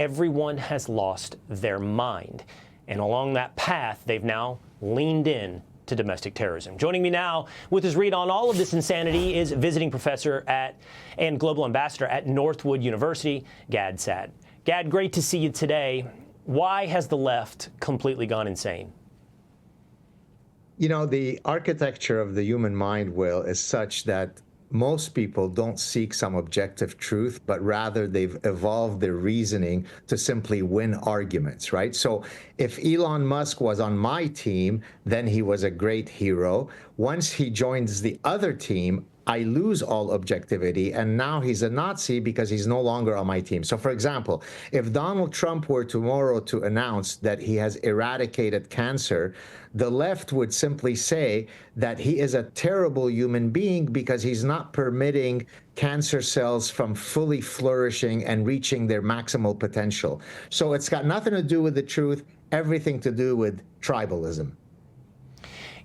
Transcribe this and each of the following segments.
everyone has lost their mind. And along that path, they've now leaned in to domestic terrorism. Joining me now with his read on all of this insanity is visiting professor and global ambassador at Northwood University, Saad. Gad, great to see you today. Why has the left completely gone insane? You know, the architecture of the human mind, Will, is such that most people don't seek some objective truth, but rather they've evolved their reasoning to simply win arguments, right? So if Elon Musk was on my team, then he was a great hero. Once he joins the other team, I lose all objectivity, and now he's a Nazi because he's no longer on my team. So, for example, if Donald Trump were tomorrow to announce that he has eradicated cancer, the left would simply say that he is a terrible human being because he's not permitting cancer cells from fully flourishing and reaching their maximal potential. So it's got nothing to do with the truth, everything to do with tribalism.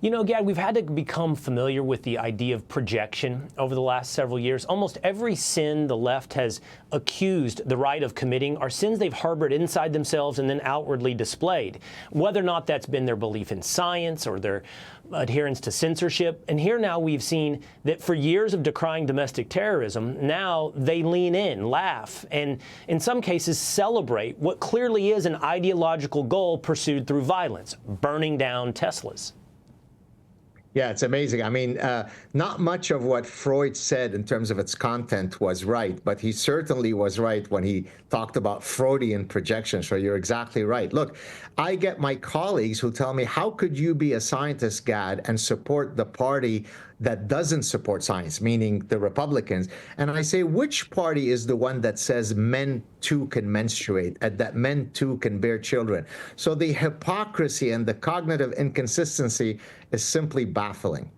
You know, Gad, we've had to become familiar with the idea of projection over the last several years. Almost every sin the left has accused the right of committing are sins they've harbored inside themselves and then outwardly displayed, whether or not that's been their belief in science or their adherence to censorship. And here now we've seen that for years of decrying domestic terrorism, now they lean in, laugh, and in some cases celebrate what clearly is an ideological goal pursued through violence, burning down Teslas. Yeah, it's amazing. I mean, not much of what Freud said in terms of its content was right, but he certainly was right when he talked about Freudian projection. So you're exactly right. Look, I get my colleagues who tell me, how could you be a scientist, Gad, and support the party that doesn't support science, meaning the Republicans? And I say, which party is the one that says men too can menstruate and that men too can bear children? So the hypocrisy and the cognitive inconsistency is simply baffling.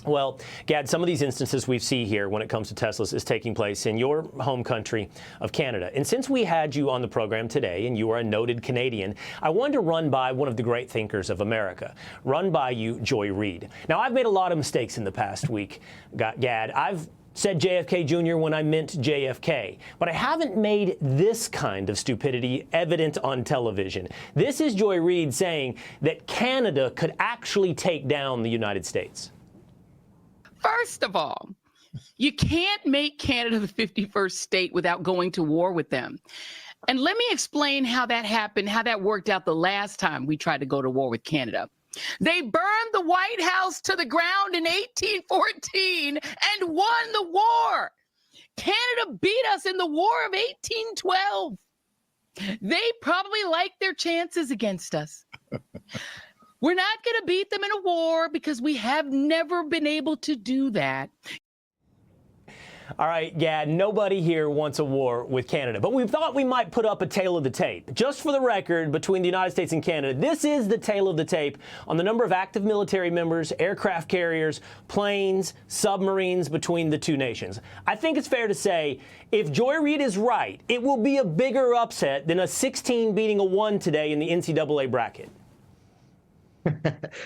Well, Gad, some of these instances we see here when it comes to Teslas is taking place in your home country of Canada. And since we had you on the program today, and you are a noted Canadian, I wanted to run by one of the great thinkers of America, run by you Joy Reid. Now, I've made a lot of mistakes in the past week, Gad. I've said JFK Jr. when I meant JFK, but I haven't made this kind of stupidity evident on television. This is Joy Reid saying that Canada could actually take down the United States. First of all, you can't make Canada the 51st state without going to war with them. And let me explain how that happened, how that worked out the last time we tried to go to war with Canada. They burned the White House to the ground in 1814 and won the war. Canada beat us in the War of 1812. They probably liked their chances against us. We're not going to beat them in a war because we have never been able to do that. All right, Gad, nobody here wants a war with Canada, but we thought we might put up a tail of the tape. Just for the record, between the United States and Canada, this is the tail of the tape on the number of active military members, aircraft carriers, planes, submarines between the two nations. I think it's fair to say, if Joy Reid is right, it will be a bigger upset than a 16 beating a 1 today in the NCAA bracket.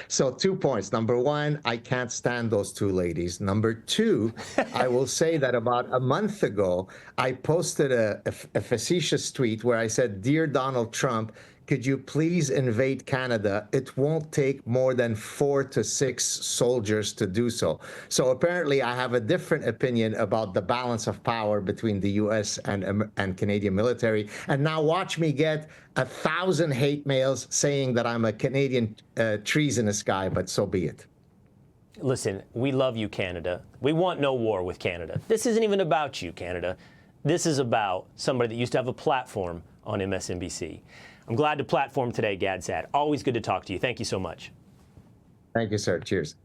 So 2 points. Number one, I can't stand those two ladies. Number two, I will say that about a month ago, I posted a facetious tweet where I said, "Dear Donald Trump, could you please invade Canada? It won't take more than 4 to 6 soldiers to do so." So apparently I have a different opinion about the balance of power between the U.S. and Canadian military. And now watch me get 1,000 hate mails saying that I'm a Canadian treasonous guy, but so be it. Listen, we love you, Canada. We want no war with Canada. This isn't even about you, Canada. This is about somebody that used to have a platform on MSNBC. I'm glad to platform today, Saad. Always good to talk to you. Thank you so much. Thank you, sir. Cheers.